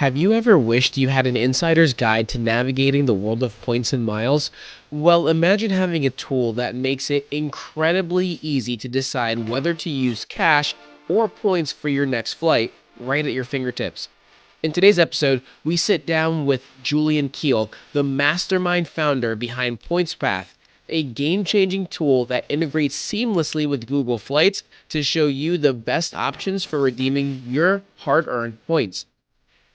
Have you ever wished you had an insider's guide to navigating the world of points and miles? Well, imagine having a tool that makes it incredibly easy to decide whether to use cash or points for your next flight right at your fingertips. In today's episode, we sit down with Julian Kheel, the mastermind founder behind PointsPath, a game changing tool that integrates seamlessly with Google Flights to show you the best options for redeeming your hard earned points.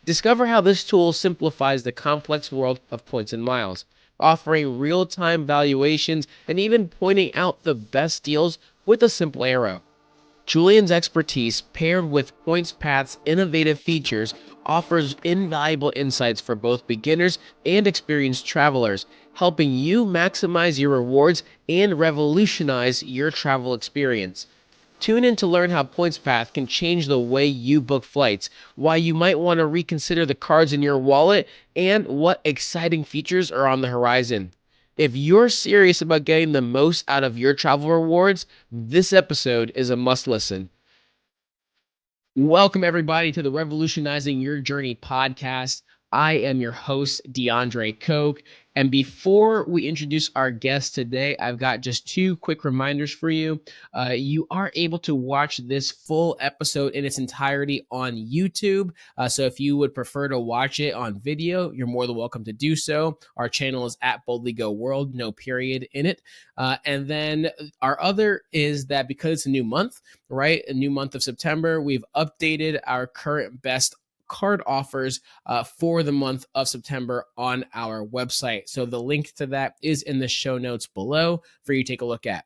Discover how this tool simplifies the complex world of points and miles, offering real time valuations and even pointing out the best deals with a simple arrow. Julian's expertise, paired with PointsPath's innovative features, offers invaluable insights for both beginners and experienced travelers, helping you maximize your rewards and revolutionize your travel experience. Tune in to learn how PointsPath can change the way you book flights, why you might want to reconsider the cards in your wallet, and what exciting features are on the horizon. If you're serious about getting the most out of your travel rewards, this episode is a must listen. Welcome, everybody, to the Revolutionizing Your Journey podcast. I am your host, DeAndre Coke. And before we introduce our guest today, I've got just two quick reminders for you. You are able to watch this full episode in its entirety on YouTube. So if you would prefer to watch it on video, you're more than welcome to do so. Our channel is at Boldly Go World, no period in it. And then our other is that because it's a new month, right? A new month of September, we've updated our current best card offers for the month of September on our website. So the link to that is in the show notes below for you to take a look at.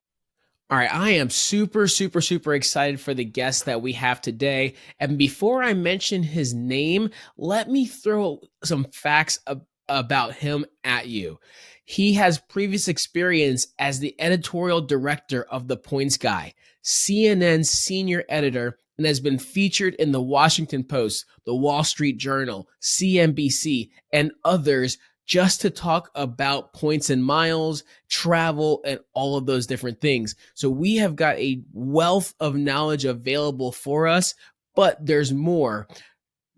All right, I am super excited for the guest that we have today. And before I mention his name, let me throw some facts about him at you. He has previous experience as the editorial director of The Points Guy, CNN senior editor, and has been featured in the Washington Post, the Wall Street Journal, CNBC, and others, just to talk about points and miles, travel, and all of those different things. So we have got a wealth of knowledge available for us, but there's more.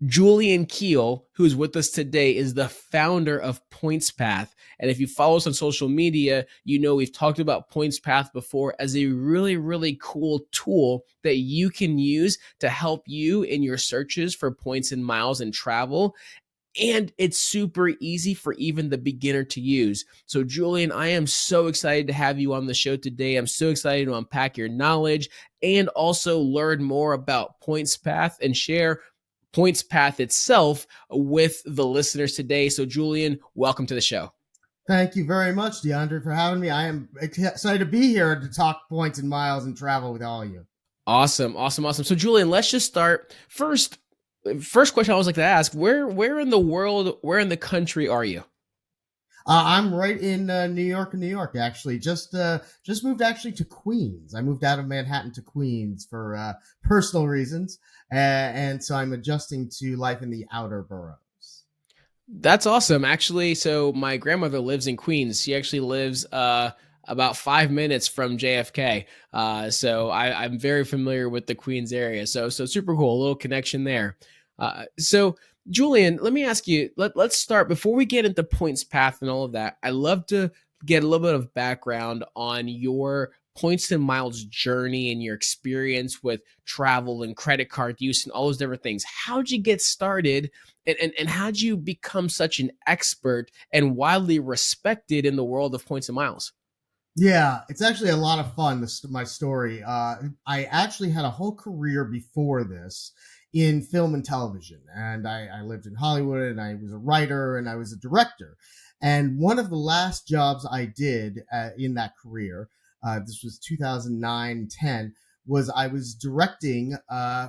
Julian Kheel, who's with us today, is the founder of PointsPath. And if you follow us on social media, you know we've talked about PointsPath before as a really cool tool that you can use to help you in your searches for points and miles and travel. And it's super easy for even the beginner to use. So Julian, I am so excited to have you on the show today. I'm so excited to unpack your knowledge and also learn more about PointsPath and share PointsPath itself with the listeners today. So Julian, welcome to the show. Thank you very much, DeAndre, for having me. I am excited to be here to talk points and miles and travel with all of you. Awesome. So Julian, let's just start. First question I always like to ask, where in the world, where in the country are you? I'm right in New York, actually. Just moved actually to Queens. I moved out of Manhattan to Queens for personal reasons, and so I'm adjusting to life in the outer boroughs. That's awesome. Actually, so my grandmother lives in Queens. She actually lives about 5 minutes from JFK. So I'm very familiar with the Queens area. So super cool. A little connection there. So Julian, let me ask you, let's start before we get into PointsPath and all of that. I love to get a little bit of background on your points and miles journey and your experience with travel and credit card use and all those different things. How'd you get started and how'd you become such an expert and widely respected in the world of points and miles? Yeah, it's actually a lot of fun, my story. I actually had a whole career before this in film and television. And I lived in Hollywood, and I was a writer, and I was a director. And one of the last jobs I did in that career, this was 2009-10, was I was directing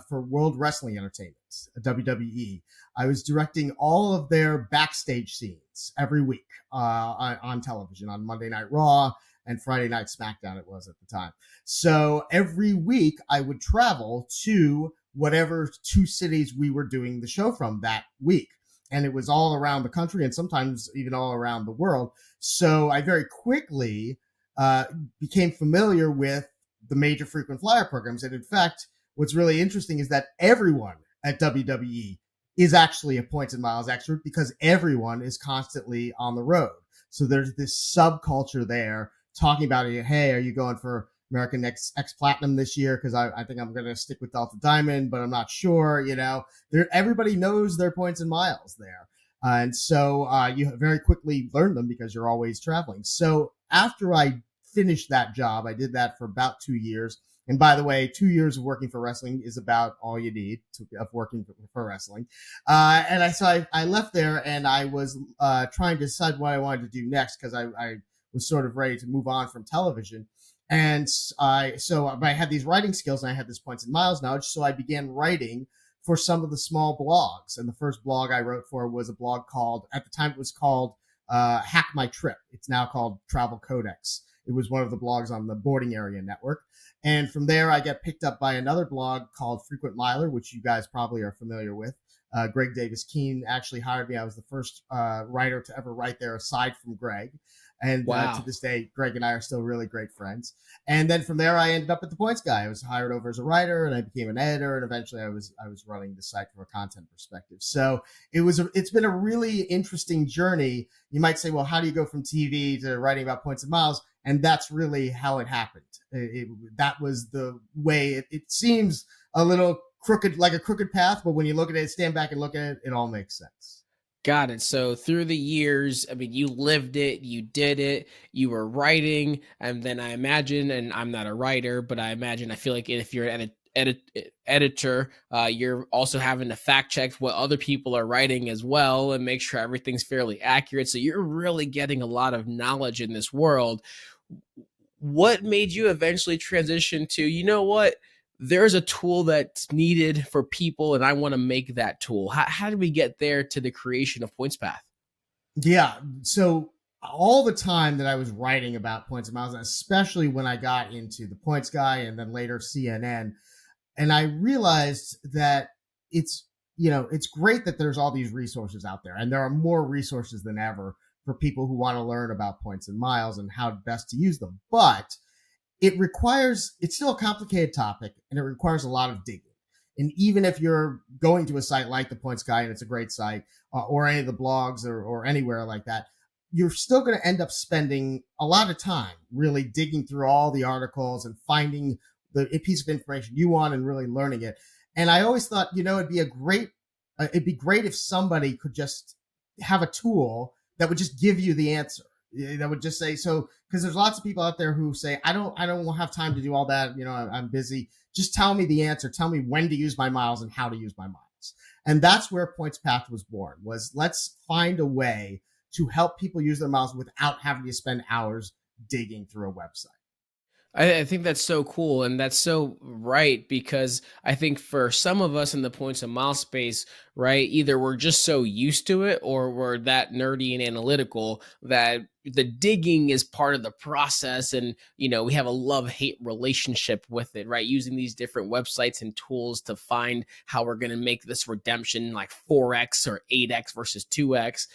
for World Wrestling Entertainment, WWE. I was directing all of their backstage scenes every week on television, on Monday Night Raw and Friday Night SmackDown it was at the time. So every week I would travel to whatever two cities we were doing the show from that week. And it was all around the country and sometimes even all around the world. So I very quickly became familiar with the major frequent flyer programs. And in fact, what's really interesting is that everyone at WWE is actually a points and miles expert because everyone is constantly on the road. So there's this subculture there talking about it. Hey, are you going for American X Platinum this year? Because I think I'm going to stick with Delta Diamond, but I'm not sure. Everybody knows their points and miles there. And so you very quickly learn them because you're always traveling. So after I finished that job, I did that for about 2 years. And by the way, 2 years of working for wrestling is about all you need of working for wrestling. I left there and I was trying to decide what I wanted to do next because I was sort of ready to move on from television. And I had these writing skills and I had this points and miles knowledge. So I began writing for some of the small blogs. And the first blog I wrote for was a blog called, at the time it was called Hack My Trip. It's now called Travel Codex. It was one of the blogs on the Boarding Area Network. And from there, I got picked up by another blog called Frequent Miler, which you guys probably are familiar with. Greg Davis Keene actually hired me. I was the first writer to ever write there aside from Greg. And to Wow. this day, Greg and I are still really great friends. And then from there, I ended up at the Points Guy. I was hired over as a writer, and I became an editor, and eventually, I was running the site from a content perspective. So it's been a really interesting journey. You might say, well, how do you go from TV to writing about points and miles? And that's really how it happened. That was the way. It seems a little crooked, like a crooked path, but when you look at it, stand back and look at it, it all makes sense. Got it. So through the years, I mean, you lived it, you did it, you were writing, and then I imagine, and I'm not a writer, but I imagine, I feel like if you're an editor, you're also having to fact check what other people are writing as well and make sure everything's fairly accurate. So you're really getting a lot of knowledge in this world. What made you eventually transition to, you know what? There's a tool that's needed for people, and I want to make that tool. How did we get there to the creation of PointsPath? Yeah. So all the time that I was writing about points and miles, especially when I got into the Points Guy and then later CNN, and I realized that it's it's great that there's all these resources out there, and there are more resources than ever for people who want to learn about points and miles and how best to use them. But it's still a complicated topic and it requires a lot of digging. And even if you're going to a site like the Points Guy and it's a great site, or any of the blogs or anywhere like that, you're still going to end up spending a lot of time really digging through all the articles and finding the piece of information you want and really learning it. And I always thought, it'd be great if somebody could just have a tool that would just give you the answer. That would just say, so, because there's lots of people out there who say, I don't have time to do all that. I'm busy. Just tell me the answer. Tell me when to use my miles and how to use my miles. And that's where Points Path was born, was let's find a way to help people use their miles without having to spend hours digging through a website. I think that's so cool, and that's so right, because I think for some of us in the points and mile space, right, either we're just so used to it or we're that nerdy and analytical that the digging is part of the process, and we have a love-hate relationship with it, right? Using these different websites and tools to find how we're going to make this redemption like 4x or 8x versus 2x.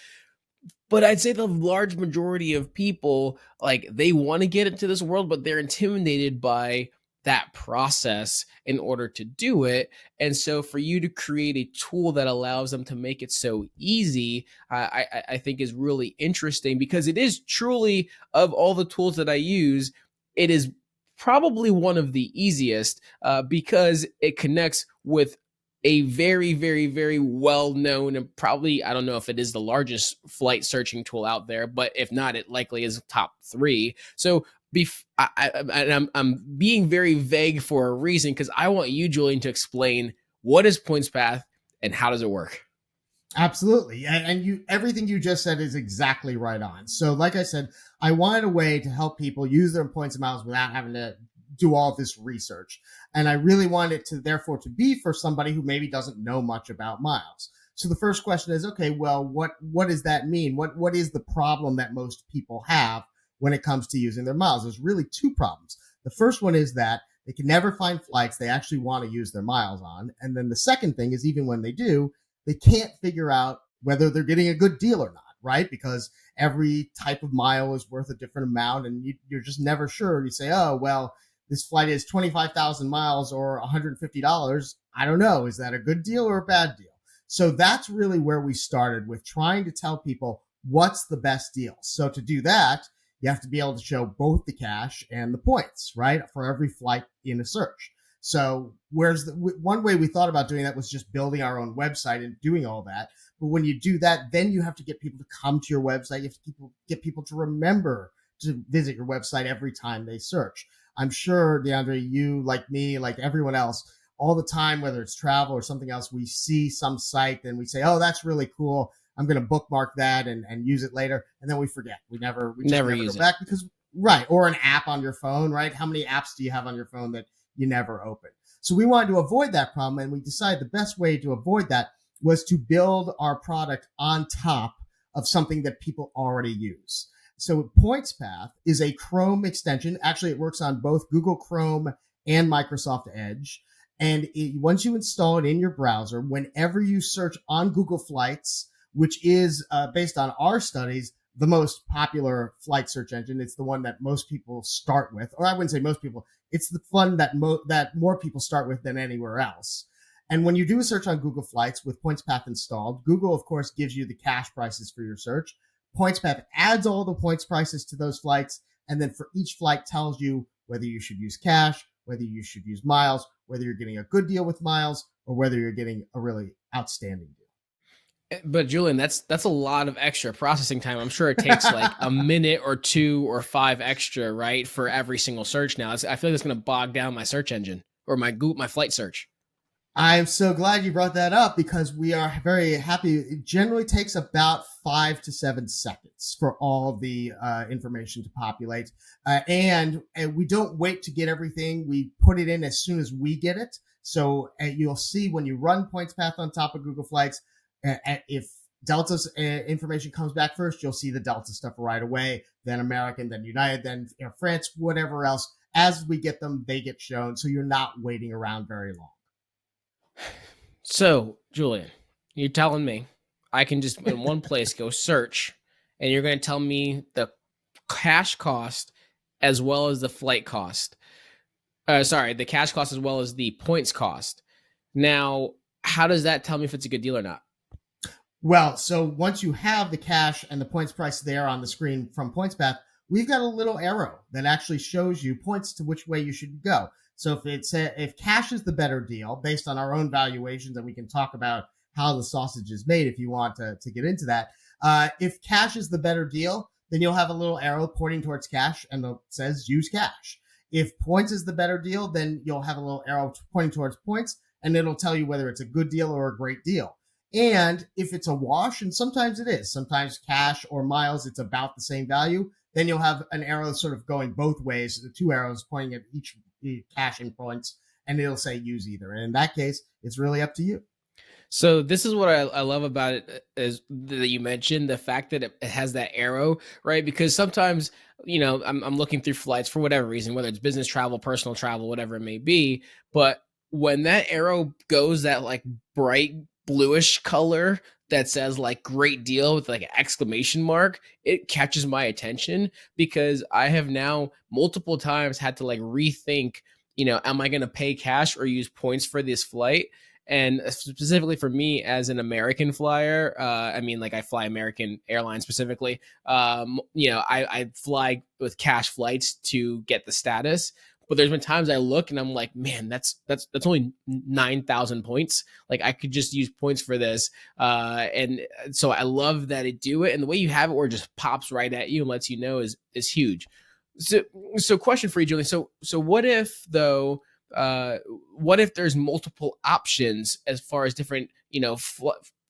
But I'd say the large majority of people, like, they want to get into this world, but they're intimidated by that process in order to do it. And so for you to create a tool that allows them to make it so easy, I think is really interesting, because it is truly, of all the tools that I use, it is probably one of the easiest, because it connects with a very, very, very well known, and probably, I don't know if it is the largest flight searching tool out there, but if not, it likely is top three. So I'm being very vague for a reason, because I want you, Julian, to explain what is PointsPath and how does it work. Absolutely. And everything you just said is exactly right on. So like I said, I wanted a way to help people use their points and miles without having to do all this research. And I really wanted it to therefore to be for somebody who maybe doesn't know much about miles. So the first question is, okay, well, what does that mean? What is the problem that most people have when it comes to using their miles? There's really two problems. The first one is that they can never find flights they actually want to use their miles on. And then the second thing is, even when they do, they can't figure out whether they're getting a good deal or not, right? Because every type of mile is worth a different amount, and you're just never sure. You say, oh, well, this flight is 25,000 miles or $150. I don't know. Is that a good deal or a bad deal? So that's really where we started with trying to tell people what's the best deal. So to do that, you have to be able to show both the cash and the points, right? For every flight in a search. So whereas one way we thought about doing that was just building our own website and doing all that. But when you do that, then you have to get people to come to your website. You have to get people to remember to visit your website every time they search. I'm sure, DeAndre, you, like me, like everyone else, all the time, whether it's travel or something else, we see some site and we say, oh, that's really cool. I'm going to bookmark that and use it later. And then we forget. We just Never never go use it. back because, right. Or an app on your phone, right? How many apps do you have on your phone that you never open? So we wanted to avoid that problem. And we decided the best way to avoid that was to build our product on top of something that people already use. So PointsPath is a Chrome extension. Actually, it works on both Google Chrome and Microsoft Edge. And once you install it in your browser, whenever you search on Google Flights, which is based on our studies, the most popular flight search engine, it's the one that most people start with, or I wouldn't say most people, it's the one that more people start with than anywhere else. And when you do a search on Google Flights with PointsPath installed, Google, of course, gives you the cash prices for your search. PointsPath adds all the points prices to those flights, and then for each flight tells you whether you should use cash, whether you should use miles, whether you're getting a good deal with miles, or whether you're getting a really outstanding But Julian, that's a lot of extra processing time. I'm sure it takes like a deal. minute or 2 or 5 extra, right, for every single search now. I feel like it's going to bog down my search engine or my flight search. I'm so glad you brought that up because we are very happy. It generally takes about 5 to 7 seconds for all the information to populate. And we don't wait to get everything. We put it in as soon as we get it. So you'll see when you run PointsPath on top of Google Flights, if Delta's information comes back first, you'll see the Delta stuff right away, then American, then United, then Air France, whatever else. As we get them, they get shown. So you're not waiting around very long. So, Julian, you're telling me I can just in one place go search, and you're going to tell me the cash cost as well as the flight cost. Sorry, the cash cost as well as the points cost. Now, how does that tell me if it's a good deal or not? Well, so once you have the cash and the points price there on the screen from PointsPath, we've got a little arrow that actually shows you points to which way you should go. So if cash is the better deal based on our own valuations, and we can talk about how the sausage is made if you want to get into that. If cash is the better deal, then you'll have a little arrow pointing towards cash and it says use cash. If points is the better deal, then you'll have a little arrow pointing towards points and it'll tell you whether it's a good deal or a great deal. And if it's a wash, and sometimes it is, sometimes cash or miles, it's about the same value, then you'll have an arrow sort of going both ways, the 2 arrows pointing at each cash and points, and it'll say use either. And in that case, it's really up to you. So this is what I love about it is that you mentioned the fact that it has that arrow, right? Because sometimes, I'm looking through flights for whatever reason, whether it's business travel, personal travel, whatever it may be. But when that arrow goes that like bright bluish color that says like great deal with like an exclamation mark, it catches my attention because I have now multiple times had to like rethink, am I going to pay cash or use points for this flight? And specifically for me as an American flyer, I fly American Airlines specifically. I fly with cash flights to get the status. But there's been times I look and I'm like, man, that's only 9,000 points. Like I could just use points for this. And so I love that it do it. And the way you have it where it just pops right at you and lets you know is huge. So question for you, Julian. So what if though? What if there's multiple options as far as different,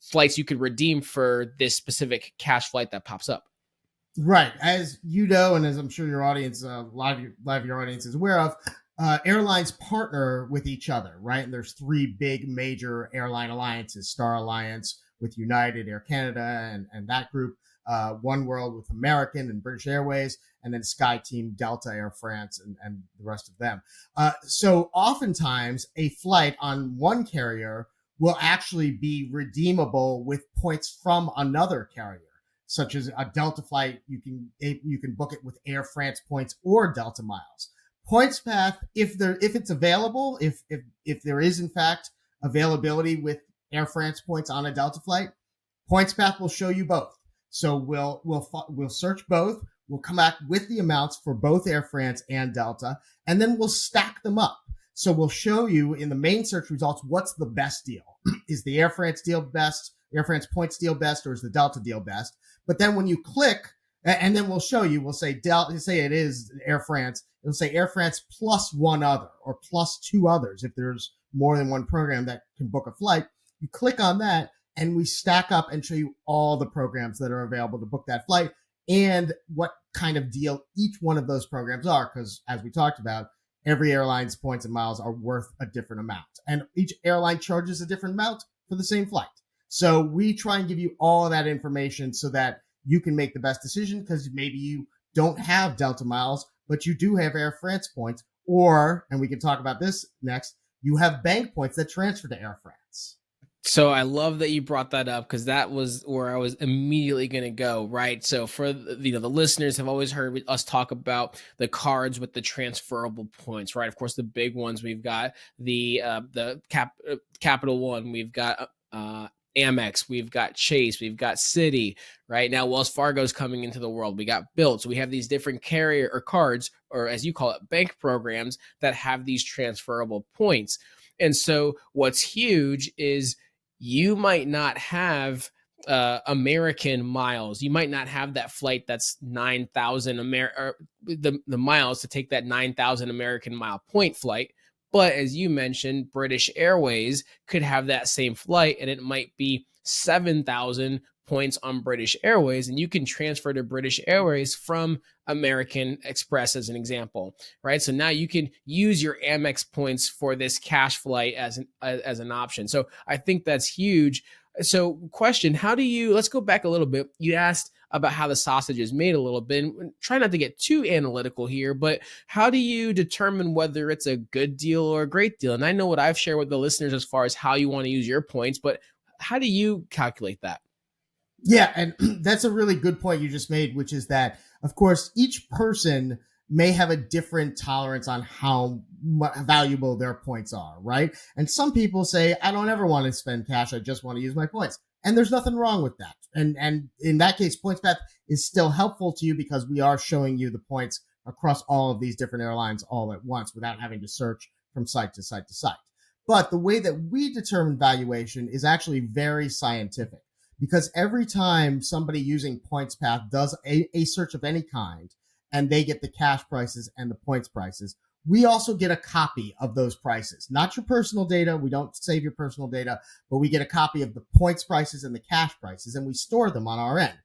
flights you could redeem for this specific cash flight that pops up? Right. As you know, and as I'm sure your audience, a lot of your audience is aware of, airlines partner with each other, right? And there's 3 big major airline alliances: Star Alliance with United, Air Canada, and that group, One World with American and British Airways, and then SkyTeam, Delta, Air France, and the rest of them. So oftentimes a flight on one carrier will actually be redeemable with points from another carrier, such as a Delta flight. You can book it with Air France points or Delta miles. PointsPath, if it's available, if there is in fact availability with Air France points on a Delta flight, PointsPath will show you both. So we'll search both. We'll come back with the amounts for both Air France and Delta, and then we'll stack them up. So we'll show you in the main search results what's the best deal. Is the Air France deal best, Air France points deal best, or is the Delta deal best? But then when you click, and then we'll show you, we'll say Delta, say it is Air France. It'll say Air France plus one other or plus two others if there's more than one program that can book a flight. You click on that, and we stack up and show you all the programs that are available to book that flight and what kind of deal each one of those programs are. Because as we talked about, every airline's points and miles are worth a different amount. And each airline charges a different amount for the same flight. So we try and give you all of that information so that you can make the best decision, because maybe you don't have Delta miles, but you do have Air France points, or, and we can talk about this next, you have bank points that transfer to Air France. So I love that you brought that up, because that was where I was immediately going to go, right? So for the listeners have always heard us talk about the cards with the transferable points, right? Of course, the big ones, we've got the Capital One, we've got Amex, we've got Chase, we've got Citi, right? Now Wells Fargo's coming into the world. We got Bilt. So we have these different carrier or cards, or as you call it, bank programs that have these transferable points. And so what's huge is you might not have American miles. You might not have that flight that's 9,000 the miles to take that 9,000 American mile point flight. But as you mentioned, British Airways could have that same flight, and it might be 7,000 points on British Airways, and you can transfer to British Airways from American Express as an example, right? So now you can use your Amex points for this cash flight as an option. So I think that's huge. So question, let's go back a little bit. You asked about how the sausage is made a little bit. And try not to get too analytical here, but how do you determine whether it's a good deal or a great deal? And I know what I've shared with the listeners as far as how you want to use your points, but how do you calculate that? Yeah, and that's a really good point you just made, which is that, of course, each person may have a different tolerance on how valuable their points are, right? And some people say, I don't ever want to spend cash, I just want to use my points. And there's nothing wrong with that. And in that case, PointsPath is still helpful to you because we are showing you the points across all of these different airlines all at once without having to search from site to site to site. But the way that we determine valuation is actually very scientific, because every time somebody using PointsPath does a search of any kind and they get the cash prices and the points prices, we also get a copy of those prices. Not your personal data. We don't save your personal data, but we get a copy of the points prices and the cash prices, and we store them on our end.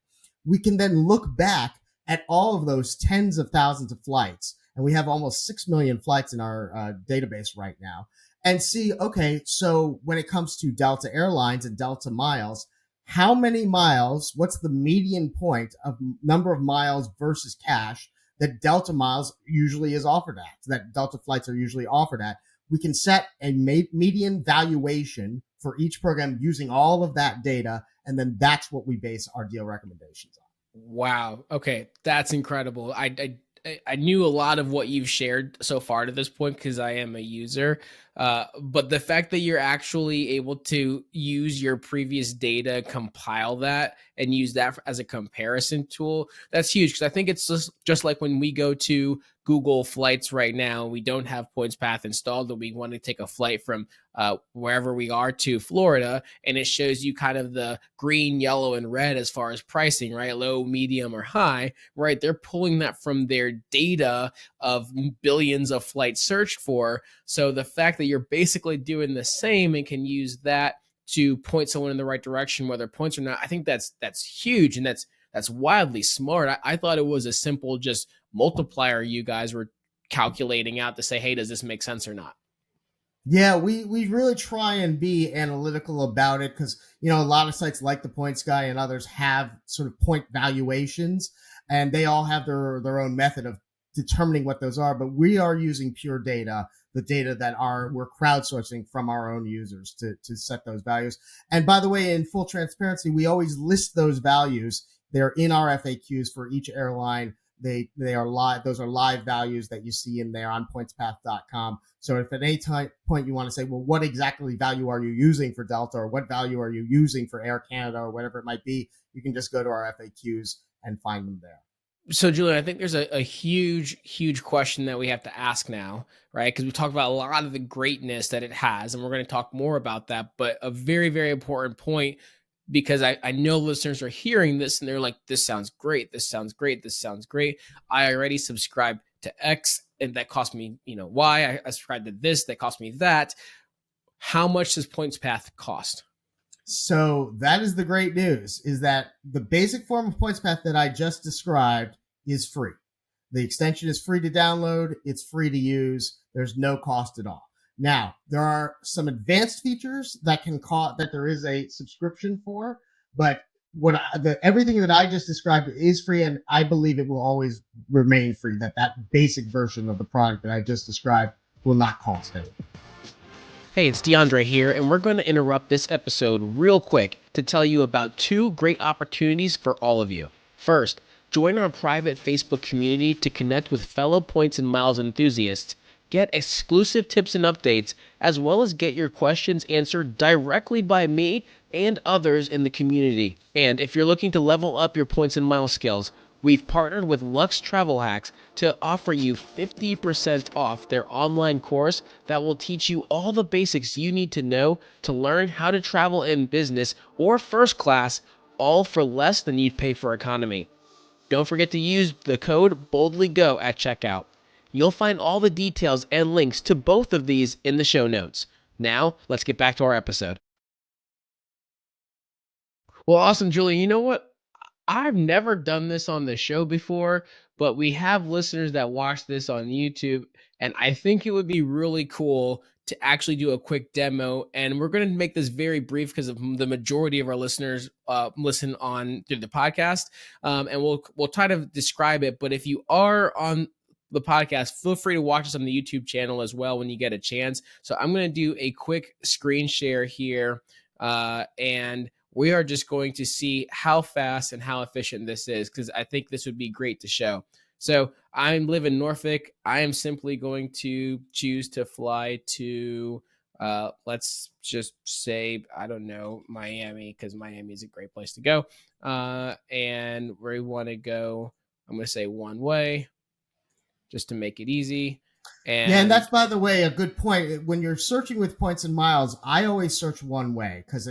We can then look back at all of those tens of thousands of flights, and we have almost 6 million flights in our database right now, and see, okay, so when it comes to Delta Airlines and Delta miles, how many miles, what's the median point of number of miles versus cash that Delta miles usually is offered at, that Delta flights are usually offered at. We can set a median valuation for each program using all of that data, and then that's what we base our deal recommendations on. Wow. Okay, that's incredible. I knew a lot of what you've shared so far to this point because I am a user. But the fact that you're actually able to use your previous data, compile that, and use that as a comparison tool, that's huge. Because I think it's just like when we go to Google Flights right now, we don't have PointsPath installed, but we want to take a flight from wherever we are to Florida, and it shows you kind of the green, yellow, and red as far as pricing, right? Low, medium, or high, right? They're pulling that from their data of billions of flights searched for. So the fact that you're basically doing the same and can use that to point someone in the right direction, whether points or not, I think that's huge, and that's wildly smart. I thought it was a simple just multiplier you guys were calculating out to say, hey, does this make sense or not? Yeah, we really try and be analytical about it because, a lot of sites like the Points Guy and others have sort of point valuations, and they all have their own method of determining what those are. But we are using pure data, the data that we're crowdsourcing from our own users to set those values. And by the way, in full transparency, we always list those values. They're in our FAQs for each airline. They are live. Those are live values that you see in there on pointspath.com. So if at any point you want to say, well, what exactly value are you using for Delta, or what value are you using for Air Canada, or whatever it might be, you can just go to our FAQs and find them there. So, Julian, I think there's a huge question that we have to ask now, right? Because we talked about a lot of the greatness that it has, and we're going to talk more about that. But a very important point, because I know listeners are hearing this and they're like, this sounds great. This sounds great. This sounds great. I already subscribe to X, and that cost me, Y. I subscribe to this, that cost me that. How much does PointsPath cost? So that is the great news, is that the basic form of PointsPath that I just described is free. The extension is free to download. It's free to use. There's no cost at all. Now, there are some advanced features that there is a subscription for, but everything that I just described is free, and I believe it will always remain free. That basic version of the product that I just described will not cost anything. Hey, it's DeAndre here, and we're going to interrupt this episode real quick to tell you about two great opportunities for all of you. First, join our private Facebook community to connect with fellow Points and Miles enthusiasts, get exclusive tips and updates, as well as get your questions answered directly by me and others in the community. And if you're looking to level up your Points and Miles skills, we've partnered with Lux Travel Hacks to offer you 50% off their online course that will teach you all the basics you need to know to learn how to travel in business or first class, all for less than you'd pay for economy. Don't forget to use the code BOLDLYGO at checkout. You'll find all the details and links to both of these in the show notes. Now, let's get back to our episode. Well, awesome, Julie. You know what? I've never done this on the show before, but we have listeners that watch this on YouTube, and I think it would be really cool to actually do a quick demo. And we're going to make this very brief because the majority of our listeners listen on through the podcast, and we'll try to describe it. But if you are on the podcast, feel free to watch us on the YouTube channel as well when you get a chance. So I'm going to do a quick screen share here, and we are just going to see how fast and how efficient this is, because I think this would be great to show. So I live in Norfolk. I am simply going to choose to fly to, let's just say, I don't know, Miami, because Miami is a great place to go. And we want to go, I'm going to say one way, just to make it easy. And that's, by the way, a good point. When you're searching with Points and Miles, I always search one way, because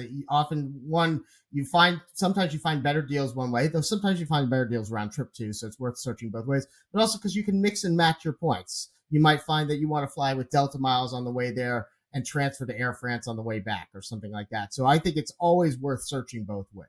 sometimes you find better deals one way, though sometimes you find better deals round trip too. So it's worth searching both ways, but also because you can mix and match your points. You might find that you want to fly with Delta miles on the way there and transfer to Air France on the way back, or something like that. So I think it's always worth searching both ways.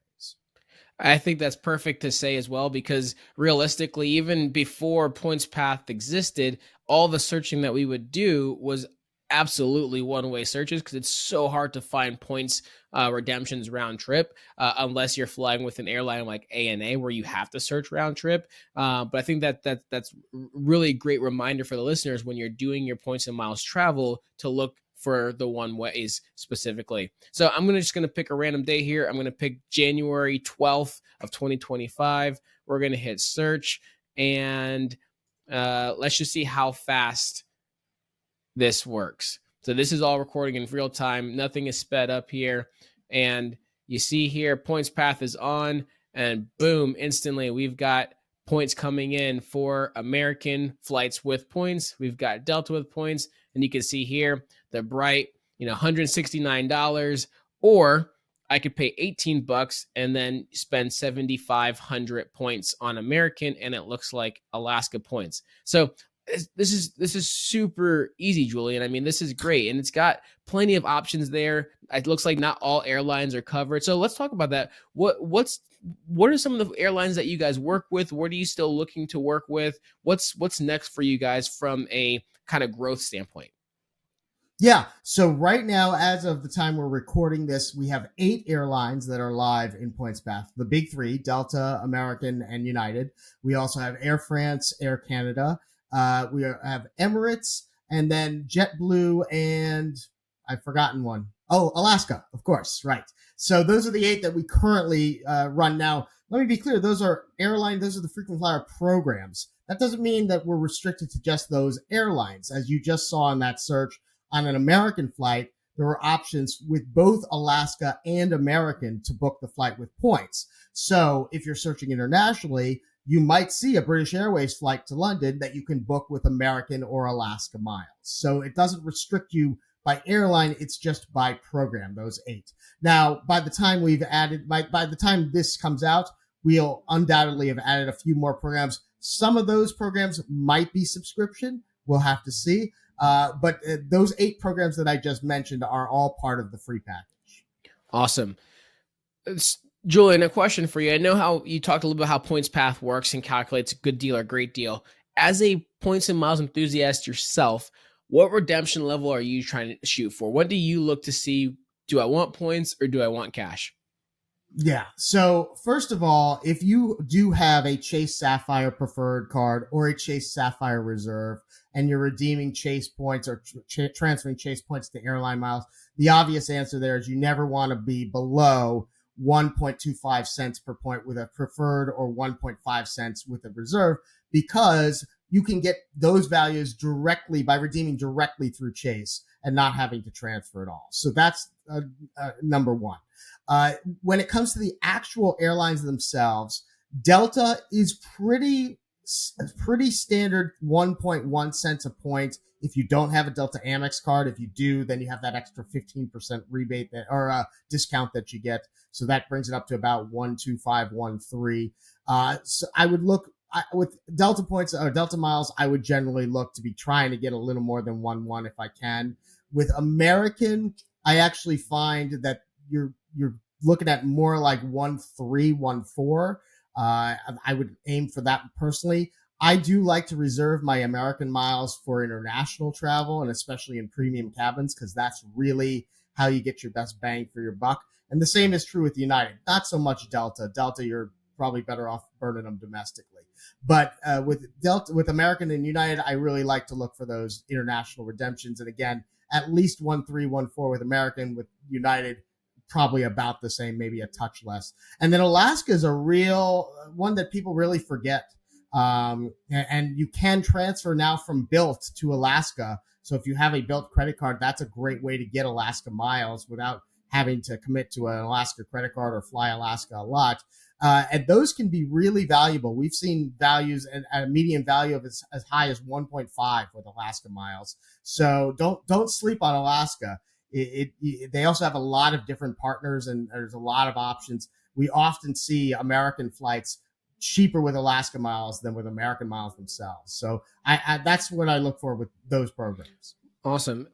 I think that's perfect to say as well, because realistically, even before PointsPath existed, all the searching that we would do was absolutely one-way searches, because it's so hard to find points redemptions round trip unless you're flying with an airline like ANA, where you have to search round trip. But I think that's really a great reminder for the listeners when you're doing your points and miles travel to look for the one ways specifically. So I'm just going to pick a random day here. I'm going to pick January 12th of 2025. We're going to hit search, and let's just see how fast this works. So this is all recording in real time. Nothing is sped up here. And you see here, PointsPath is on, and boom, instantly we've got points coming in for American flights with points. We've got Delta with points, and you can see here the bright, $169, or I could pay $18 and then spend 7,500 points on American, and it looks like Alaska points. So this is super easy, Julian. I mean, this is great, and it's got plenty of options there. It looks like not all airlines are covered. So let's talk about that. What are some of the airlines that you guys work with? What are you still looking to work with? What's next for you guys from a kind of growth standpoint? Yeah. So right now, as of the time we're recording this, we have 8 airlines that are live in PointsPath. The big 3, Delta, American, and United. We also have Air France, Air Canada. We have Emirates, and then JetBlue, and I've forgotten one. Oh, Alaska, of course. Right. So those are the 8 that we currently run now. let me be clear, those are the frequent flyer programs. That doesn't mean that we're restricted to just those airlines. As you just saw in that search on an American flight, there were options with both Alaska and American to book the flight with points. So if you're searching internationally, you might see a British Airways flight to London that you can book with American or Alaska miles. So it doesn't restrict you by airline, it's just by program, those 8. Now, by the time by the time this comes out, we'll undoubtedly have added a few more programs. Some of those programs might be subscription. We'll have to see. But those 8 programs that I just mentioned are all part of the free package. Awesome. Julian, a question for you. I know how you talked a little bit how Points Path works and calculates a good deal or great deal. As a points and miles enthusiast yourself, what redemption level are you trying to shoot for? What do you look to see? Do I want points or do I want cash? Yeah. So first of all, if you do have a Chase Sapphire preferred card or a Chase Sapphire Reserve and you're redeeming Chase points or transferring Chase points to airline miles, the obvious answer there is you never want to be below 1.25 cents per point with a preferred or 1.5 cents with a reserve, because you can get those values directly by redeeming directly through Chase and not having to transfer at all. So that's number one. When it comes to the actual airlines themselves, Delta is pretty standard 1.1 cents a point. If you don't have a Delta Amex card, if you do, then you have that extra 15% rebate or discount that you get. So that brings it up to about 12513. So I would look with Delta points or Delta miles. I would generally look to be trying to get a little more than 1.1 if I can. With American, I actually find that you're looking at more like 1.3, 1.4. I would aim for that personally. I do like to reserve my American miles for international travel and especially in premium cabins, because that's really how you get your best bang for your buck. And the same is true with United. Not so much Delta. Delta, you're probably better off burning them domestically. But with American and United, I really like to look for those international redemptions. And again, at least 1.3, 1.4 with American. With United, probably about the same, maybe a touch less. And then Alaska is a real one that people really forget. And you can transfer now from Bilt to Alaska. So if you have a Bilt credit card, that's a great way to get Alaska miles without having to commit to an Alaska credit card or fly Alaska a lot. And those can be really valuable. We've seen values at a median value of as high as 1.5 with Alaska miles. So don't sleep on Alaska. They also have a lot of different partners and there's a lot of options. We often see American flights cheaper with Alaska miles than with American miles themselves. So I that's what I look for with those programs. Awesome.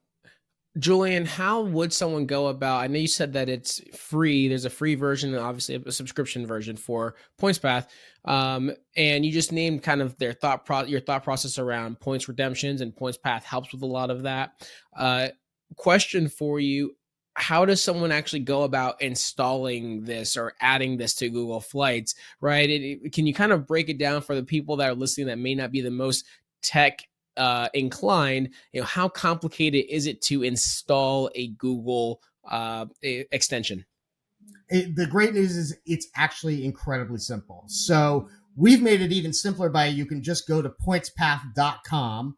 Julian, how would someone go about? I know you said that it's free. There's a free version and obviously a subscription version for PointsPath. And you just named kind of your thought process around points redemptions, and PointsPath helps with a lot of that. Question for you: how does someone actually go about installing this or adding this to Google Flights? Right? Can you kind of break it down for the people that are listening that may not be the most tech inclined? How complicated is it to install a Google extension? The great news is it's actually incredibly simple. So we've made it even simpler by you can just go to pointspath.com,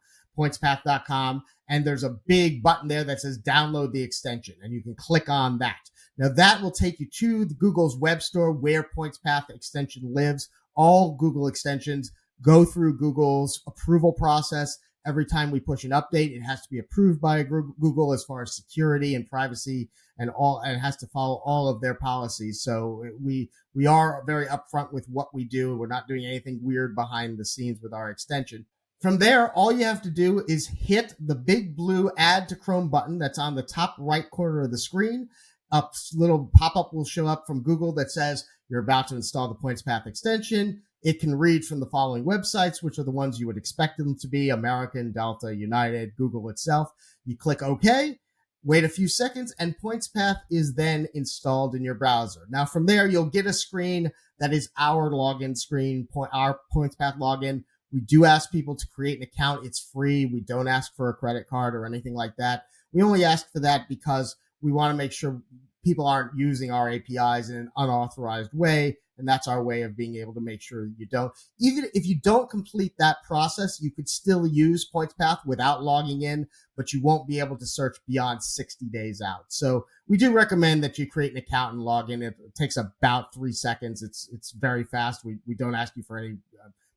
and there's a big button there that says download the extension, and you can click on that. Now that will take you to Google's web store where PointsPath extension lives. All Google extensions go through Google's approval process. Every time we push an update, it has to be approved by Google as far as security and privacy and it has to follow all of their policies. So we are very upfront with what we do. We're not doing anything weird behind the scenes with our extension. From there, all you have to do is hit the big blue Add to Chrome button that's on the top right corner of the screen. A little pop-up will show up from Google that says you're about to install the PointsPath extension. It can read from the following websites, which are the ones you would expect them to be: American, Delta, United, Google itself. You click OK, wait a few seconds, and PointsPath is then installed in your browser. Now, from there, you'll get a screen that is our login screen, our PointsPath login. We do ask people to create an account. It's free. We don't ask for a credit card or anything like that. We only ask for that because we want to make sure people aren't using our APIs in an unauthorized way And that's our way of being able to make sure you don't. Even if you don't complete that process, you could still use PointsPath without logging in, but you won't be able to search beyond 60 days out. So we do recommend that you create an account and log in. It takes about 3 seconds. It's very fast. We don't ask you for any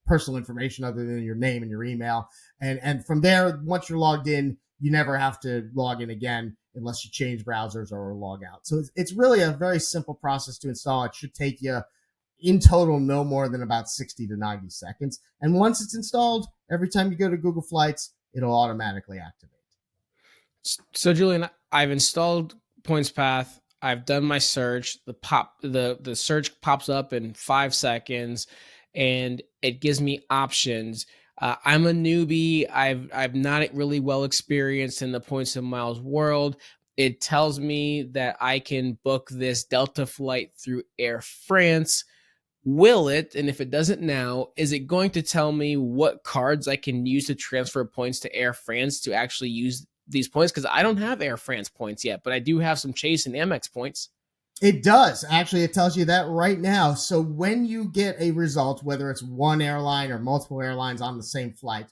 personal information other than your name and your email. And from there, once you're logged in, you never have to log in again unless you change browsers or log out. So it's really a very simple process to install. It should take you in total no more than about 60 to 90 seconds. And once it's installed, every time you go to Google Flights, it'll automatically activate. So Julian, I've installed PointsPath. I've done my search. The search pops up in 5 seconds, and it gives me options. I'm a newbie. I'm not really well experienced in the points and miles world. It tells me that I can book this Delta flight through Air France. Will it? And if it doesn't now, is it going to tell me what cards I can use to transfer points to Air France to actually use these points? Because I don't have Air France points yet, but I do have some Chase and Amex points. It does. Actually, it tells you that right now. So when you get a result, whether it's one airline or multiple airlines on the same flight,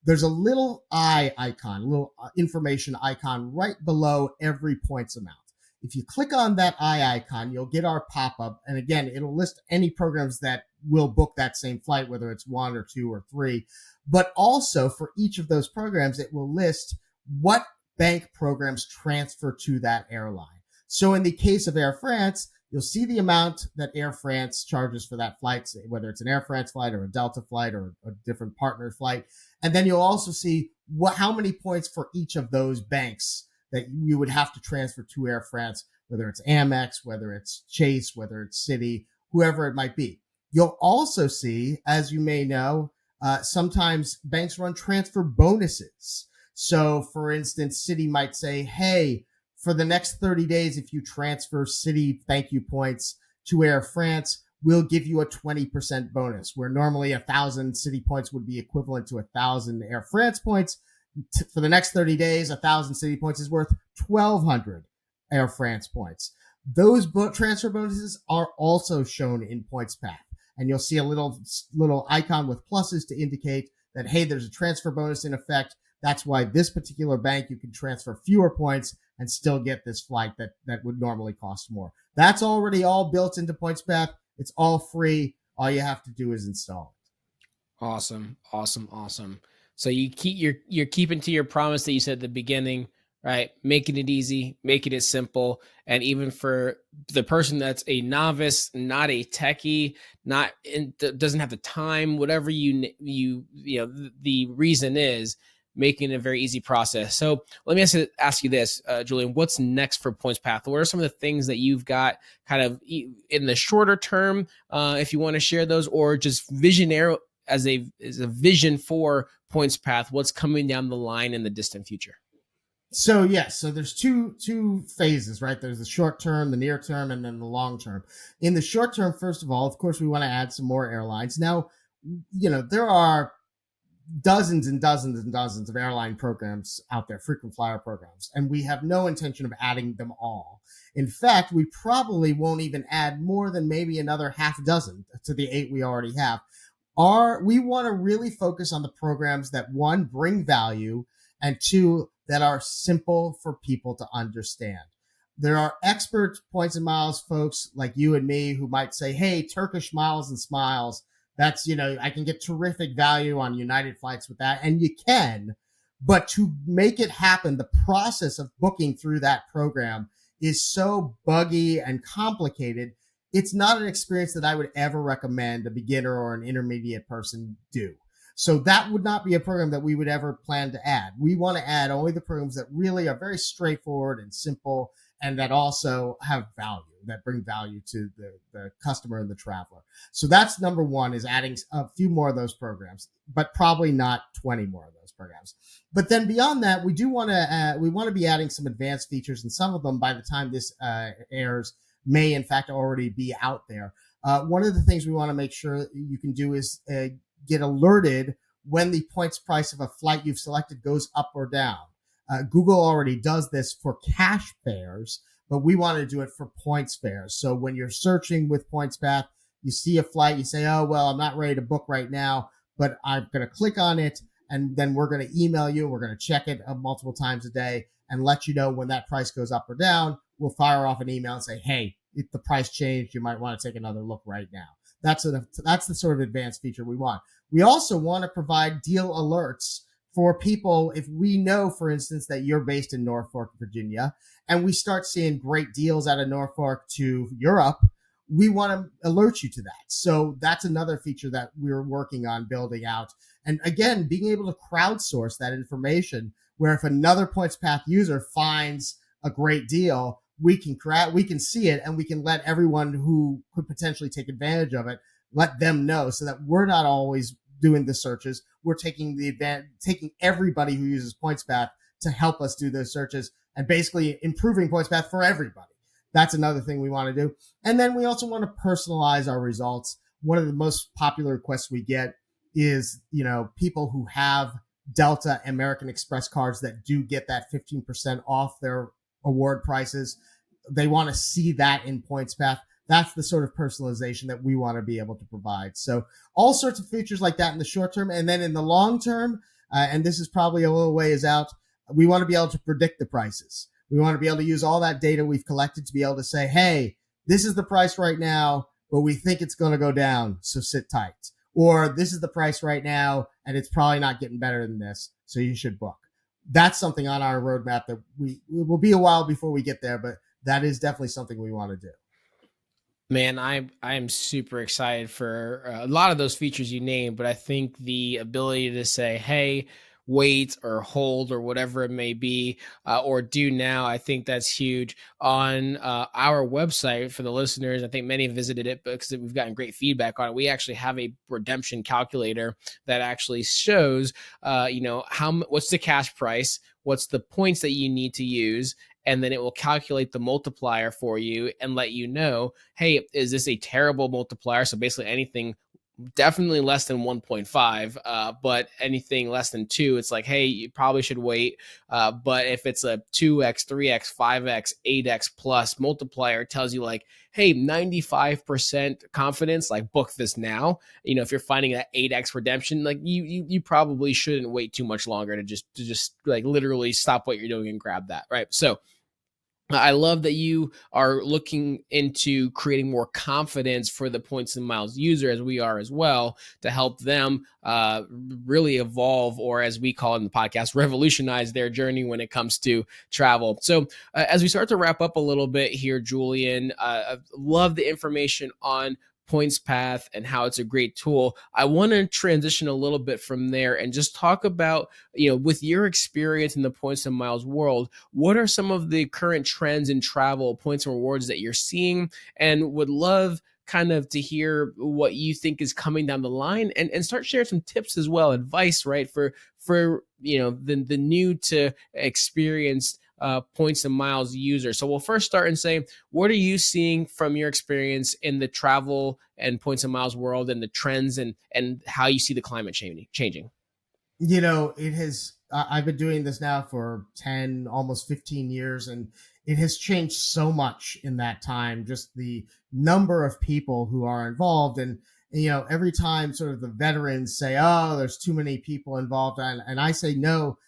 there's a little eye icon, a little information icon right below every points amount. If you click on that eye icon, you'll get our pop-up. And again, it'll list any programs that will book that same flight, whether it's one or two or three. But also for each of those programs, it will list what bank programs transfer to that airline. So in the case of Air France, you'll see the amount that Air France charges for that flight, whether it's an Air France flight or a Delta flight or a different partner flight. And then you'll also see how many points for each of those banks that you would have to transfer to Air France, whether it's Amex, whether it's Chase, whether it's Citi, whoever it might be. You'll also see, as you may know, sometimes banks run transfer bonuses. So for instance, Citi might say, hey, for the next 30 days, if you transfer Citi thank you points to Air France, we'll give you a 20% bonus, where normally 1,000 Citi points would be equivalent to 1,000 Air France points. For the next 30 days, 1,000 Citi points is worth 1,200 Air France points. Those transfer bonuses are also shown in PointsPath. And you'll see a little icon with pluses to indicate that, hey, there's a transfer bonus in effect. That's why this particular bank, you can transfer fewer points and still get this flight that would normally cost more. That's already all built into PointsPath. It's all free. All you have to do is install it. Awesome. So you're keeping to your promise that you said at the beginning, right? Making it easy, making it simple, and even for the person that's a novice, not a techie, doesn't have the time, whatever the reason is, making it a very easy process. So let me ask you this, Julian, what's next for PointsPath? What are some of the things that you've got kind of in the shorter term, if you want to share those, or just visionary as a vision for PointsPath, what's coming down the line in the distant future? So yes, so there's two phases, right? There's the short term, the near term, and then the long term. In the short term, first of all, of course, we want to add some more airlines. Now, there are dozens and dozens and dozens of airline programs out there, frequent flyer programs, and we have no intention of adding them all. In fact, we probably won't even add more than maybe another half dozen to the 8 we already have. We want to really focus on the programs that, one, bring value, and two, that are simple for people to understand. There are expert points and miles folks like you and me who might say, hey, Turkish miles and smiles, that's, I can get terrific value on United flights with that. And you can, but to make it happen, the process of booking through that program is so buggy and complicated. It's not an experience that I would ever recommend a beginner or an intermediate person do. So that would not be a program that we would ever plan to add. We want to add only the programs that really are very straightforward and simple, and that also have value, that bring value to the customer and the traveler. So that's number one, is adding a few more of those programs, but probably not 20 more of those programs. But then beyond that, we want to be adding some advanced features, and some of them, by the time this airs, may in fact already be out there. One of the things we want to make sure you can do is get alerted when the points price of a flight you've selected goes up or down. Google already does this for cash fares, but we want to do it for points fares. So when you're searching with PointsPath, You see a flight, you say, oh, well, I'm not ready to book right now, but I'm going to click on it. And then we're going to email you. We're going to check it multiple times a day and let you know when that price goes up or down. We'll fire off an email and say, hey, if the price changed, you might want to take another look right now. That's the sort of advanced feature we want. We also want to provide deal alerts for people. If we know, for instance, that you're based in Norfolk, Virginia, and we start seeing great deals out of Norfolk to Europe, we want to alert you to that. So that's another feature that we're working on building out. And again, being able to crowdsource that information, where if another PointsPath user finds a great deal, we can see it, and we can let everyone who could potentially take advantage of it, let them know, so that we're not always doing the searches. We're taking everybody who uses PointsPath to help us do those searches, and basically improving PointsPath for everybody. That's another thing we want to do. And then we also want to personalize our results. One of the most popular requests we get is, people who have Delta American Express cards that do get that 15% off their award prices. They want to see that in PointsPath. That's the sort of personalization that we want to be able to provide. So all sorts of features like that in the short term. And then in the long term, and this is probably a little ways out, we want to be able to predict the prices. We want to be able to use all that data we've collected to be able to say, hey, this is the price right now, but we think it's going to go down, so sit tight. Or this is the price right now, and it's probably not getting better than this, so you should book. That's something on our roadmap that it will be a while before we get there, but that is definitely something we want to do. Man, I am super excited for a lot of those features you named, but I think the ability to say, "Hey, wait," or "hold," or whatever it may be, or "do now," I think that's huge. On our website for the listeners, I think many have visited it because we've gotten great feedback on it. We actually have a redemption calculator that actually shows, what's the cash price, what's the points that you need to use, and then it will calculate the multiplier for you and let you know, hey, is this a terrible multiplier? So basically anything definitely less than 1.5, but anything less than 2, it's like, hey, you probably should wait. But if it's a 2x, 3x, 5x, 8x plus multiplier, it tells you like, hey, 95% confidence, like book this now. If you're finding that 8x redemption, like you probably shouldn't wait too much longer to just like literally stop what you're doing and grab that, right? So I love that you are looking into creating more confidence for the points and miles user, as we are as well, to help them really evolve, or as we call it in the podcast, revolutionize their journey when it comes to travel. So as we start to wrap up a little bit here, Julian, I love the information on PointsPath and how it's a great tool. I want to transition a little bit from there and just talk about, with your experience in the points and miles world, what are some of the current trends in travel, points and rewards that you're seeing, and would love kind of to hear what you think is coming down the line, and start sharing some tips as well, advice, right, for the new to experienced points and miles user. So we'll first start and say, what are you seeing from your experience in the travel and points and miles world, and the trends, and how you see the climate changing? It has, I've been doing this now for 10, almost 15 years, and it has changed so much in that time, just the number of people who are involved. And every time sort of the veterans say, oh, there's too many people involved, and I say, no,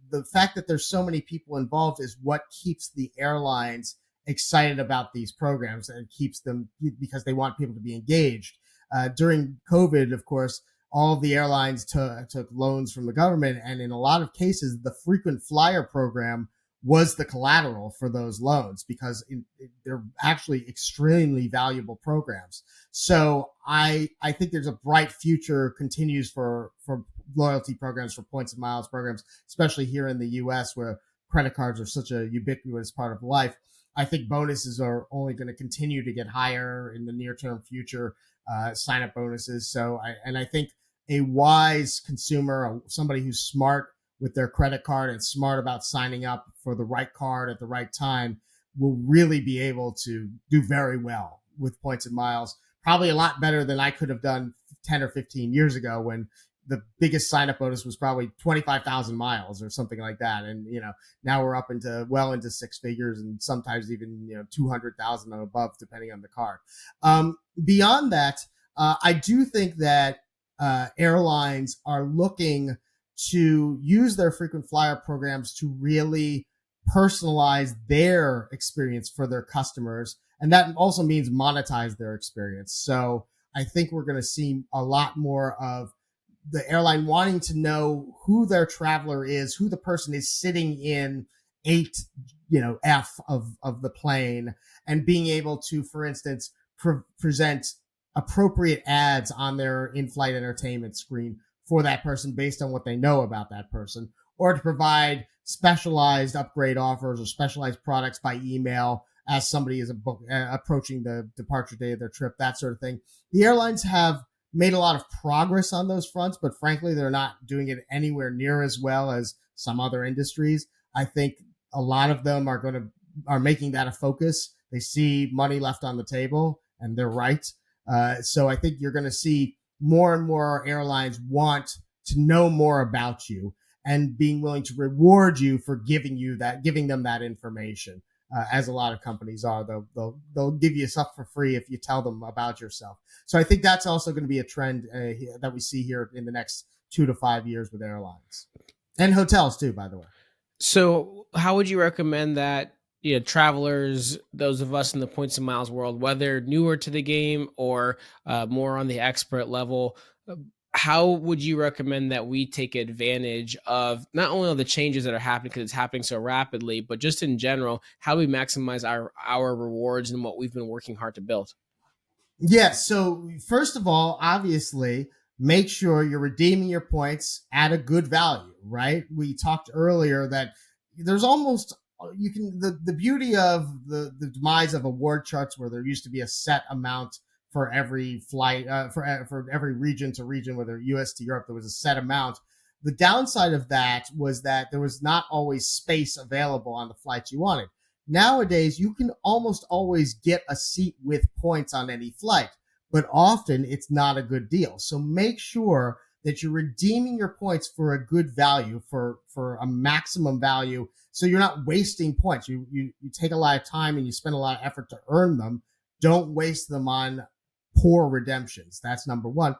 the fact that there's so many people involved is what keeps the airlines excited about these programs, and keeps them, because they want people to be engaged. During COVID, of course, all of the airlines took loans from the government, and in a lot of cases, the frequent flyer program was the collateral for those loans, because they're actually extremely valuable programs. So I think there's a bright future continues for loyalty programs, for points and miles programs, especially here in the US, where credit cards are such a ubiquitous part of life. I think bonuses are only going to continue to get higher in the near term future, sign up bonuses. So I think a wise consumer, somebody who's smart with their credit card and smart about signing up for the right card at the right time, will really be able to do very well with points and miles. Probably a lot better than I could have done 10 or 15 years ago, when the biggest sign up bonus was probably 25,000 miles or something like that. And, now we're up into well into six figures and sometimes even, 200,000 and above, depending on the card. Beyond that, I do think that airlines are looking to use their frequent flyer programs to really personalize their experience for their customers. And that also means monetize their experience. So I think we're going to see a lot more of the airline wanting to know who their traveler is, who the person is sitting in 8F of the plane, and being able to, for instance, present appropriate ads on their in-flight entertainment screen for that person based on what they know about that person, or to provide specialized upgrade offers or specialized products by email as somebody is approaching the departure day of their trip, that sort of thing. The airlines have made a lot of progress on those fronts, but frankly, they're not doing it anywhere near as well as some other industries. I think a lot of them are making that a focus. They see money left on the table, and they're right. So I think you're going to see more and more airlines want to know more about you and being willing to reward you for giving them that information. As a lot of companies are, they'll give you stuff for free if you tell them about yourself. So I think that's also going to be a trend that we see here in the next 2 to 5 years with airlines and hotels too, by the way. So, how would you recommend that travelers, those of us in the points and miles world, whether newer to the game or more on the expert level, uh, how would you recommend that we take advantage of not only all the changes that are happening because it's happening so rapidly, but just in general, how do we maximize our rewards and what we've been working hard to build? Yes. So first of all, obviously, make sure you're redeeming your points at a good value, right? We talked earlier that there's almost you can the beauty of the demise of award charts where there used to be a set amount for every flight for every region to region, whether US to Europe, there was a set amount. The downside of that was that there was not always space available on the flights you wanted. Nowadays, you can almost always get a seat with points on any flight, but often it's not a good deal. So make sure that you're redeeming your points for a good value, for a maximum value. So you're not wasting points. You take a lot of time and you spend a lot of effort to earn them. Don't waste them on poor redemptions. That's number one.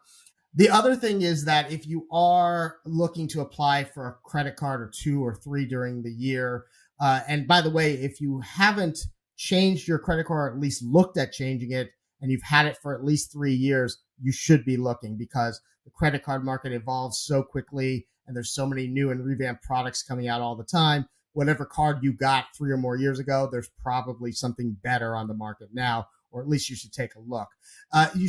The other thing is that if you are looking to apply for a credit card or two or three during the year, and by the way, if you haven't changed your credit card, or at least looked at changing it, and you've had it for at least 3 years, you should be looking because the credit card market evolves so quickly and there's so many new and revamped products coming out all the time. Whatever card you got 3 or more years ago, there's probably something better on the market now, or at least you should take a look. You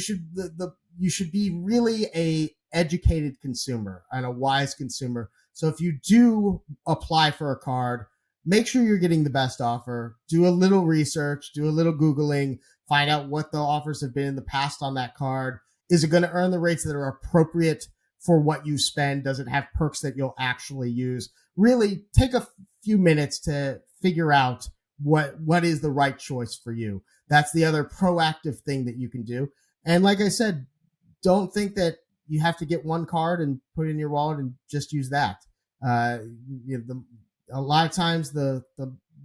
should be really a educated consumer and a wise consumer. So if you do apply for a card, make sure you're getting the best offer. Do a little research, do a little Googling, find out what the offers have been in the past on that card. Is it going to earn the rates that are appropriate for what you spend? Does it have perks that you'll actually use? Really take a few minutes to figure out what is the right choice for you. That's the other proactive thing that you can do. And like I said, don't think that you have to get one card and put it in your wallet and just use that. Uh, a lot of times the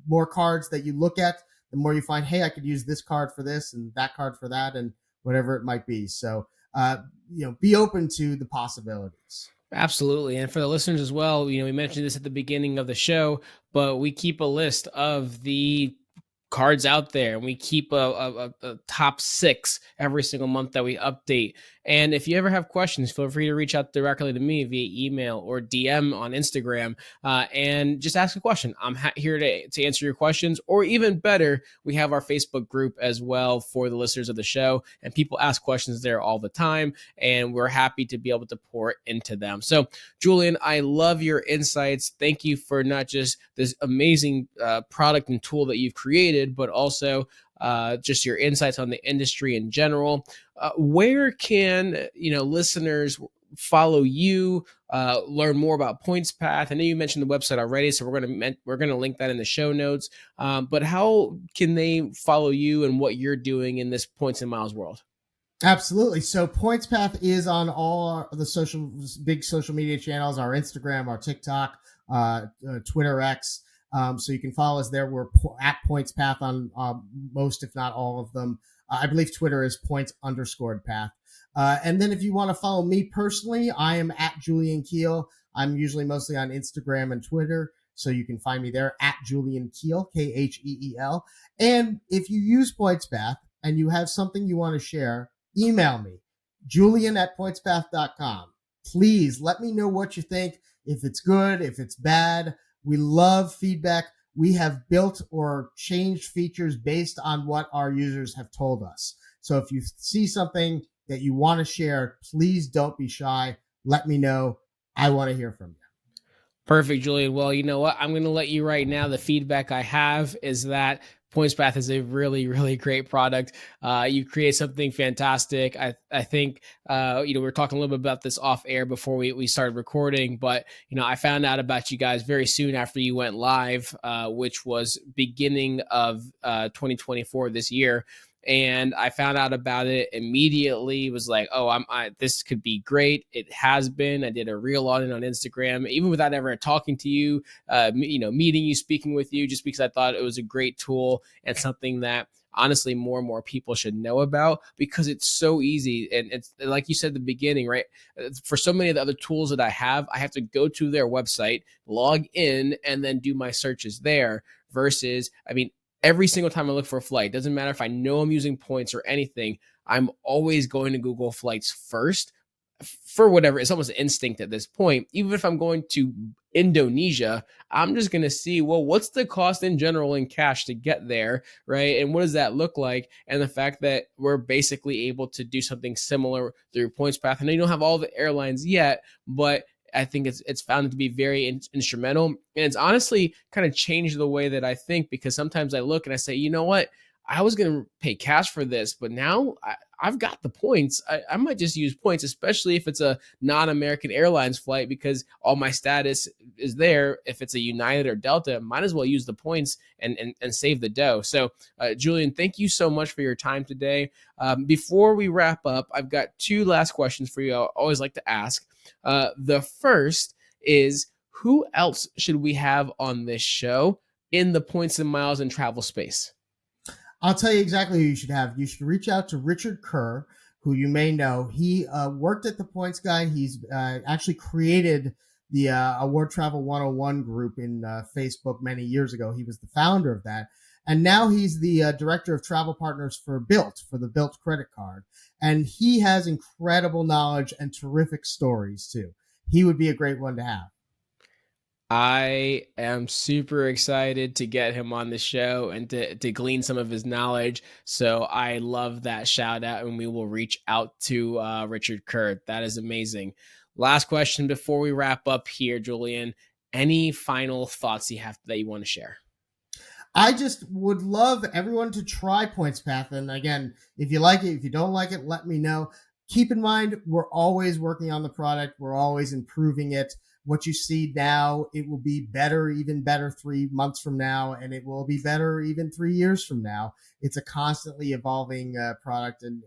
more cards that you look at, the more you find, hey, I could use this card for this and that card for that and whatever it might be. So, be open to the possibilities. Absolutely. And for the listeners as well, we mentioned this at the beginning of the show, but we keep a list of the cards out there and we keep a top six every single month that we update. And if you ever have questions, feel free to reach out directly to me via email or DM on Instagram and just ask a question. I'm here to answer your questions, or even better, we have our Facebook group as well for the listeners of the show, and people ask questions there all the time, and we're happy to be able to pour into them. So Julian, I love your insights. Thank you for not just this amazing product and tool that you've created, but also just your insights on the industry in general. Where can listeners follow you, learn more about PointsPath? I know you mentioned the website already, so we're gonna link that in the show notes. But how can they follow you and what you're doing in this points and miles world? Absolutely. So PointsPath is on all the big social media channels, our Instagram, our TikTok, Twitter X. So you can follow us there. We're at PointsPath on most, if not all of them. I believe Twitter is points_path. And then if you want to follow me personally, I am at Julian Kheel. I'm usually mostly on Instagram and Twitter. So you can find me there at Julian Kheel, Kheel. And if you use PointsPath and you have something you want to share, email me, julian@pointspath.com. Please let me know what you think, if it's good, if it's bad. We love feedback. We have built or changed features based on what our users have told us. So if you see something that you want to share, please don't be shy. Let me know. I want to hear from you. Perfect, Julian. Well, you know what? I'm going to let you right now. The feedback I have is that PointsPath is a really, really great product. You create something fantastic. I think, we were talking a little bit about this off air before we started recording, but, I found out about you guys very soon after you went live, which was beginning of 2024 this year. And I found out about it immediately. Was like, oh, this could be great. It has been. I did a reel on it on Instagram, even without ever talking to you, meeting you, speaking with you, just because I thought it was a great tool and something that honestly more and more people should know about, because it's so easy. And it's like you said at the beginning, right? For so many of the other tools that I have to go to their website, log in, and then do my searches there. Versus, every single time I look for a flight, doesn't matter if I know I'm using points or anything, I'm always going to Google flights first for whatever. It's almost instinct at this point. Even if I'm going to Indonesia, I'm just going to see, well, what's the cost in general in cash to get there, right? And what does that look like? And the fact that we're basically able to do something similar through PointsPath. I know you don't have all the airlines yet, but I think it's found to be very instrumental, and it's honestly kind of changed the way that I think, because sometimes I look and I say, you know what, I was going to pay cash for this, but now I've got the points. I might just use points, especially if it's a non-American Airlines flight, because all my status is there. If it's a United or Delta, might as well use the points and save the dough. So, Julian, thank you so much for your time today. Before we wrap up, I've got two last questions for you. I always like to ask. The first is, who else should we have on this show in the points and miles and travel space? I'll tell you exactly who you should have. You should reach out to Richard Kerr, who you may know. He worked at the Points Guy. He's actually created the Award Travel 101 group in Facebook many years ago. He was the founder of that. And now he's the director of travel partners for Bilt, for the Bilt credit card. And he has incredible knowledge and terrific stories, too. He would be a great one to have. I am super excited to get him on the show and to glean some of his knowledge. So I love that shout out, and we will reach out to Richard Kerr. That is amazing. Last question before we wrap up here, Julian. Any final thoughts you have that you want to share? I just would love everyone to try PointsPath. And again, if you like it, if you don't like it, let me know. Keep in mind, we're always working on the product. We're always improving it. What you see now, it will be better, even better 3 months from now, and it will be better even 3 years from now. It's a constantly evolving product. And,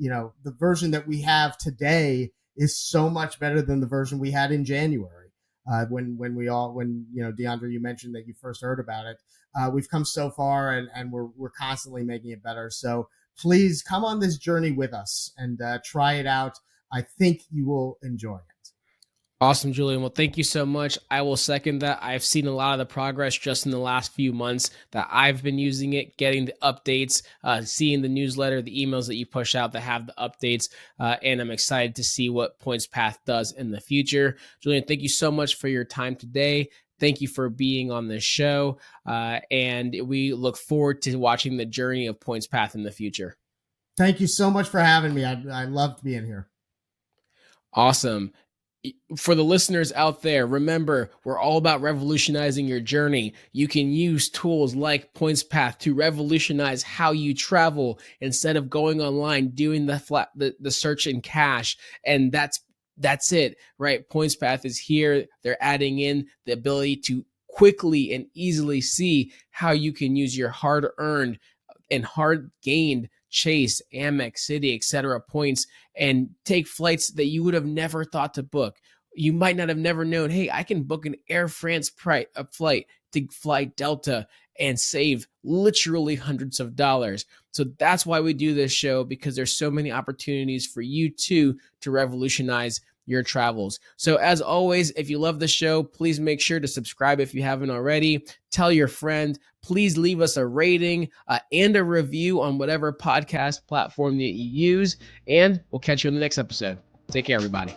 the version that we have today is so much better than the version we had in January. When DeAndre, you mentioned that you first heard about it. We've come so far, and we're constantly making it better. So please come on this journey with us and try it out. I think you will enjoy it. Awesome, Julian. Well, thank you so much. I will second that. I've seen a lot of the progress just in the last few months that I've been using it, getting the updates, seeing the newsletter, the emails that you push out that have the updates, and I'm excited to see what PointsPath does in the future. Julian, thank you so much for your time today. Thank you for being on this show, and we look forward to watching the journey of PointsPath in the future. Thank you so much for having me. I loved being here. Awesome. For the listeners out there, remember, we're all about revolutionizing your journey. You can use tools like PointsPath to revolutionize how you travel instead of going online, doing the search in cash. And that's it, right? PointsPath is here. They're adding in the ability to quickly and easily see how you can use your hard-earned and hard-gained Chase, Amex, Citi, etc. points and take flights that you would have never thought to book. You might not have never known, hey, I can book an Air France flight to fly Delta and save literally hundreds of dollars. So that's why we do this show, because there's so many opportunities for you too to revolutionize your travels. So as always, if you love the show, please make sure to subscribe if you haven't already. Tell your friend. Please leave us a rating and a review on whatever podcast platform that you use. And we'll catch you in the next episode. Take care, everybody.